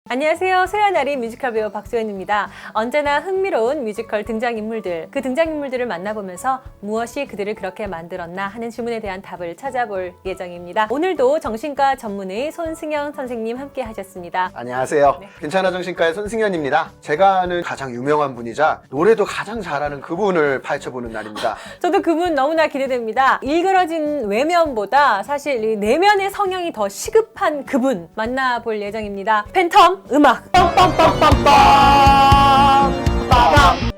안녕하세요. 소연아리 뮤지컬 배우 박소연입니다. 언제나 흥미로운 뮤지컬 등장인물들, 그 등장인물들을 만나보면서 무엇이 그들을 그렇게 만들었나 하는 질문에 대한 답을 찾아볼 예정입니다. 오늘도 정신과 전문의 손승연 선생님 함께 하셨습니다. 안녕하세요. 괜찮아 정신과의 손승연입니다. 제가 아는 가장 유명한 분이자 노래도 가장 잘하는 그분을 파헤쳐보는 날입니다. 저도 그분 너무나 기대됩니다. 일그러진 외면보다 사실 이 내면의 성향이 더 시급한 그분 만나볼 예정입니다. 팬텀 음악 빰빰빰빰빰 빠밤.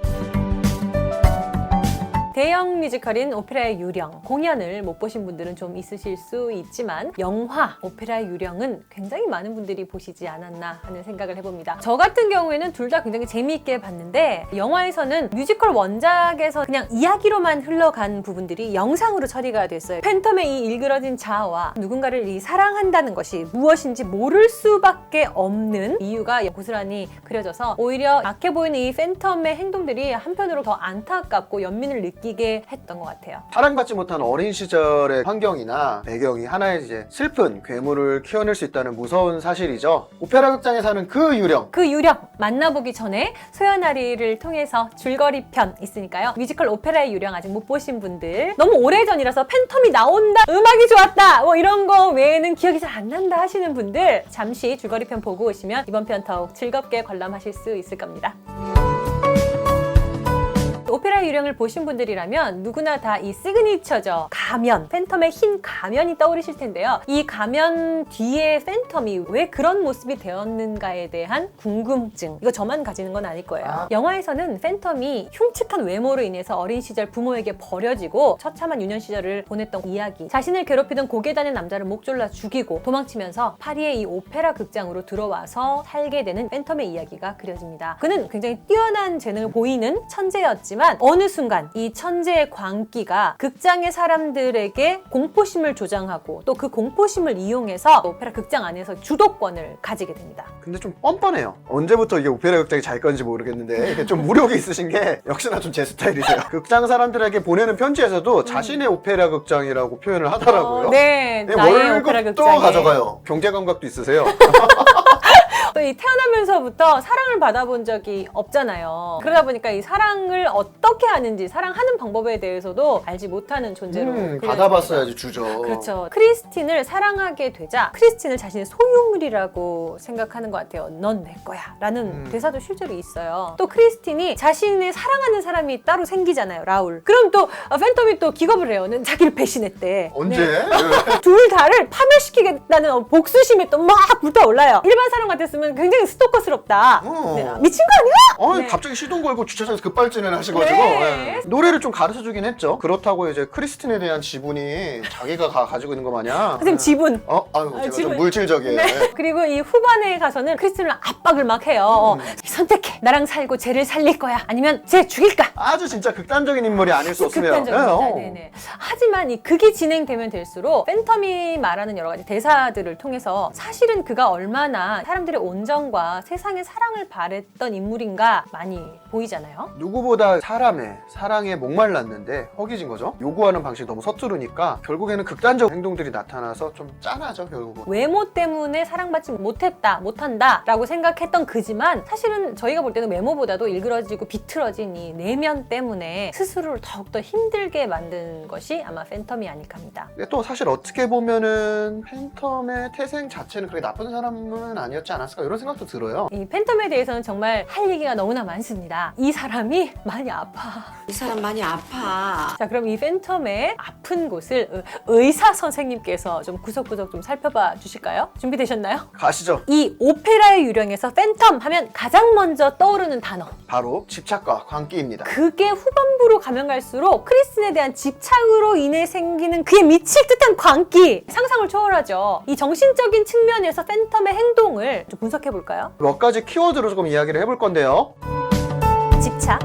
대형 뮤지컬인 오페라의 유령, 공연을 못 보신 분들은 좀 있으실 수 있지만 영화 오페라의 유령은 굉장히 많은 분들이 보시지 않았나 하는 생각을 해봅니다. 저 같은 경우에는 둘 다 굉장히 재미있게 봤는데, 영화에서는 뮤지컬 원작에서 그냥 이야기로만 흘러간 부분들이 영상으로 처리가 됐어요. 팬텀의 이 일그러진 자아와 누군가를 사랑한다는 것이 무엇인지 모를 수밖에 없는 이유가 고스란히 그려져서 오히려 약해 보이는 이 팬텀의 행동들이 한편으로 더 안타깝고 연민을 느끼게 했던 것 같아요. 사랑받지 못한 어린 시절의 환경이나 배경이 하나의 이제 슬픈 괴물을 키워낼 수 있다는 무서운 사실이죠. 오페라 극장에 사는 그 유령. 그 유령 만나보기 전에 소연아리를 통해서 줄거리 편 있으니까요. 뮤지컬 오페라의 유령 아직 못 보신 분들, 너무 오래전이라서 팬텀이 나온다, 음악이 좋았다, 뭐 이런 거 외에는 기억이 잘 안 난다 하시는 분들, 잠시 줄거리 편 보고 오시면 이번 편 더욱 즐겁게 관람하실 수 있을 겁니다. 오페라 유령을 보신 분들이라면 누구나 다 이 시그니처죠. 가면, 팬텀의 흰 가면이 떠오르실 텐데요. 이 가면 뒤에 팬텀이 왜 그런 모습이 되었는가에 대한 궁금증, 이거 저만 가지는 건 아닐 거예요. 영화에서는 팬텀이 흉측한 외모로 인해서 어린 시절 부모에게 버려지고 처참한 유년 시절을 보냈던 이야기, 자신을 괴롭히던 고개단의 남자를 목졸라 죽이고 도망치면서 파리의 이 오페라 극장으로 들어와서 살게 되는 팬텀의 이야기가 그려집니다. 그는 굉장히 뛰어난 재능을 보이는 천재였지만 어느 순간 이 천재의 광기가 극장의 사람들에게 공포심을 조장하고 또 그 공포심을 이용해서 오페라 극장 안에서 주도권을 가지게 됩니다. 근데 좀 뻔뻔해요. 언제부터 이게 오페라 극장이 잘 건지 모르겠는데 이게 좀 무력이 있으신 게 역시나 좀 제 스타일이세요. 극장 사람들에게 보내는 편지에서도 자신의 오페라 극장이라고 표현을 하더라고요. 네, 나의 오페라 월급도 극장에. 가져가요. 경제 감각도 있으세요. 또 이 태어나면서부터 사랑을 받아본 적이 없잖아요. 그러다 보니까 이 사랑을 어떻게 하는지, 사랑하는 방법에 대해서도 알지 못하는 존재로 그려집니다. 받아봤어야지 주죠. 그렇죠. 크리스틴을 사랑하게 되자 크리스틴을 자신의 소유물이라고 생각하는 것 같아요. 넌 내 거야 라는 대사도 실제로 있어요. 또 크리스틴이 자신의 사랑하는 사람이 따로 생기잖아요. 라울. 그럼 또 팬텀이 또 기겁을 해요. 는 자기를 배신했대. 언제? 네. 둘 다를 파멸시키겠다는 복수심이 또 막 불타올라요. 일반 사람 같았으면 굉장히 스토커스럽다. 네. 미친 거 아니야? 네. 갑자기 시동 걸고 주차장에서 급발진을 하셔가지고 네. 노래를 좀 가르쳐주긴 했죠. 그렇다고 이제 크리스틴에 대한 지분이 자기가 가지고 있는 거 마냥. 선생님 지분. 아유, 제가 지분. 좀 물질적이에요. 네. 그리고 이 후반에 가서는 크리스틴을 압박을 막 해요. 선택해. 나랑 살고 쟤를 살릴 거야. 아니면 쟤 죽일까? 아주 진짜 극단적인 인물이 아닐 수 없으네요. 극단적입니다. 네네. 하지만 이 극이 진행되면 될수록 팬텀이 말하는 여러 가지 대사들을 통해서 사실은 그가 얼마나 사람들의 온정과 세상의 사랑을 바랬던 인물인가 많이 보이잖아요. 누구보다 사람의 사랑에 목말랐는데 허기진 거죠. 요구하는 방식이 너무 서투르니까 결국에는 극단적 행동들이 나타나서 좀 짠하죠, 결국은. 외모 때문에 사랑받지 못한다 라고 생각했던 그지만, 사실은 저희가 볼 때는 외모보다도 일그러지고 비틀어진 이 내면 때문에 스스로를 더욱더 힘들게 만든 것이 아마 팬텀이 아닐까 합니다. 근데 또 사실 어떻게 보면은 팬텀의 태생 자체는 그렇게 나쁜 사람은 아니었지 않았을까 이런 생각도 들어요. 이 팬텀에 대해서는 정말 할 얘기가 너무나 많습니다. 이 사람이 많이 아파. 이 사람 많이 아파. 자, 그럼 이 팬텀의 아픈 곳을 의사 선생님께서 좀 구석구석 좀 살펴봐 주실까요? 준비되셨나요? 가시죠. 이 오페라의 유령에서 팬텀 하면 가장 먼저 떠오르는 단어, 바로 집착과 광기입니다. 그게 후반부로 가면 갈수록 크리스틴에 대한 집착으로 인해 생기는 그의 미칠 듯한 광기, 상상을 초월하죠. 이 정신적인 측면에서 팬텀의 행동을 좀 분석해 볼까요? 몇 가지 키워드로 조금 이야기를 해볼 건데요. 집착,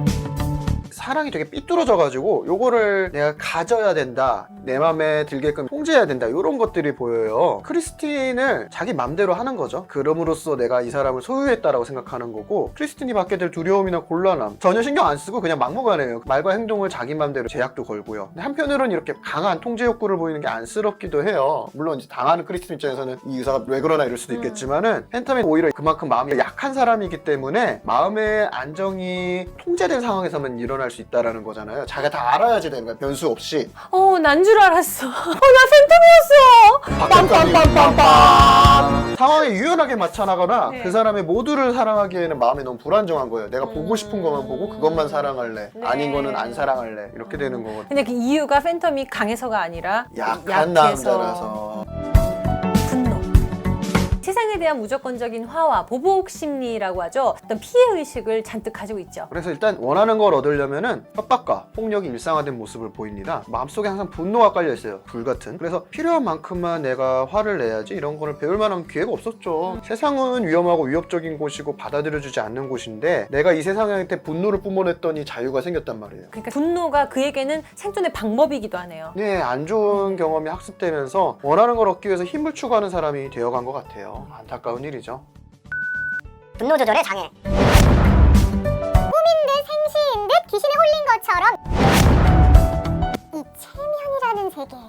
사랑이 되게 삐뚤어져가지고 요거를 내가 가져야 된다, 내 맘에 들게끔 통제해야 된다, 이런 것들이 보여요. 크리스틴을 자기 맘대로 하는 거죠. 그럼으로써 내가 이 사람을 소유했다라고 생각하는 거고, 크리스틴이 받게 될 두려움이나 곤란함 전혀 신경 안 쓰고 그냥 막무가내예요. 말과 행동을 자기 맘대로 제약도 걸고요. 근데 한편으로는 이렇게 강한 통제 욕구를 보이는 게 안쓰럽기도 해요. 물론 이제 당하는 크리스틴 입장에서는 이 의사가 왜 그러나 이럴 수도 있겠지만은, 팬텀이 오히려 그만큼 마음이 약한 사람이기 때문에 마음의 안정이 통제된 상황에서만 일어날 수 있다라는 거잖아요. 자기가 다 알아야지 되는 거야, 변수 없이. 난 줄 알았어. 나 팬텀이었어. 빰빰빰빰빰. 상황에 유연하게 맞춰나가나 네. 그 사람의 모두를 사랑하기에는 마음이 너무 불안정한 거예요. 내가 보고 싶은 것만 보고 그것만 사랑할래. 네. 아닌 거는 안 사랑할래. 이렇게 되는 거거든요. 근데 그 이유가 팬텀이 강해서가 아니라 약한 약해서. 남자라서. 분노. 세상에 대한 무조건적인 화와 보복 심리라고 하죠. 어떤 피해 의식을 잔뜩 가지고 있죠. 그래서 일단 원하는 걸 얻으려면은 협박과 폭력이 일상화된 모습을 보입니다. 마음속에 항상 분노가 깔려 있어요. 불같은. 그래서 필요한 만큼만 내가 화를 내야지 이런 거를 배울 만한 기회가 없었죠. 세상은 위험하고 위협적인 곳이고 받아들여주지 않는 곳인데, 내가 이 세상한테 분노를 뿜어냈더니 자유가 생겼단 말이에요. 그러니까 분노가 그에게는 생존의 방법이기도 하네요. 네, 안 좋은 경험이 학습되면서 원하는 걸 얻기 위해서 힘을 추구하는 사람이 되어간 것 같아요. 안타까운 일이죠. 분노 조절의 장애. 꿈인 듯 생시인 듯 귀신에 홀린 것처럼 이 체면이라는 세계에